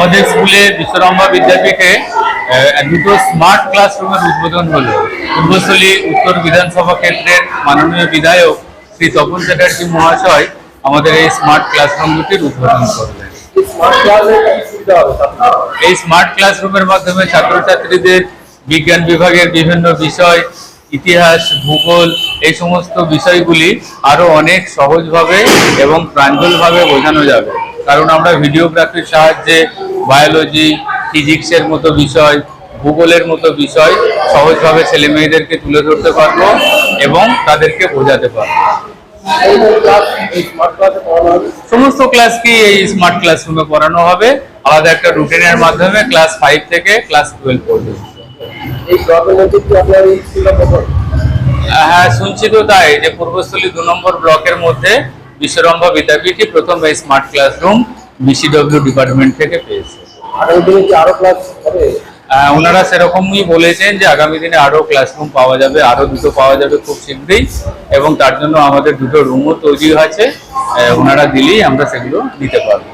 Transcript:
আমাদের স্কুলে বিশ্বরম্ভা বিদ্যাপীঠে দুটো স্মার্ট ক্লাসরুমের উদ্বোধন হলো। পূর্বস্থলী উত্তর বিধানসভা ক্ষেত্রের মাননীয় বিধায়ক শ্রী তপন চ্যাটার্জি মহাশয় আমাদের এই স্মার্ট ক্লাসরুম দুটির উদ্বোধন করলেন। এই স্মার্ট ক্লাসরুমের মাধ্যমে ছাত্রছাত্রীদের বিজ্ঞান বিভাগের বিভিন্ন বিষয়, ইতিহাস, ভূগোল এই সমস্ত বিষয়গুলি আরো অনেক সহজভাবে এবং প্রাঞ্জলভাবে বোঝানো যাবে। কারণ আমরা ভিডিওগ্রাফির সাহায্যে বায়োলজি, ফিজিক্সের মতো বিষয়, ভূগোলের মতো বিষয় সহজভাবে ছেলে মেয়েদেরকে তুলে ধরতে পারবো এবং তাদেরকে বোঝাতে পারবো। সমস্ত ক্লাস কি এই স্মার্ট ক্লাসরুমে পড়ানো হবে, আলাদা একটা রুটিনের মাধ্যমে ক্লাস 5 থেকে ক্লাস 12 পর্যন্ত। হ্যাঁ, শুনছি তো তাই যে পূর্বস্থলী 2 নম্বর ব্লকের মধ্যে বিশ্বরম্ভা বিদ্যাপীঠই প্রথম এই স্মার্ট ক্লাসরুম BCW ডিপার্টমেন্ট থেকে পেয়েছে। ওনারা সেরকমই বলেছেন যে আগামী দিনে আরো ক্লাসরুম পাওয়া যাবে, আরো দুটো পাওয়া যাবে খুব শীঘ্রই, এবং তার জন্য আমাদের দুটো রুমও তৈরি আছে। ওনারা দিলেই আমরা সেগুলো নিতে পারবো।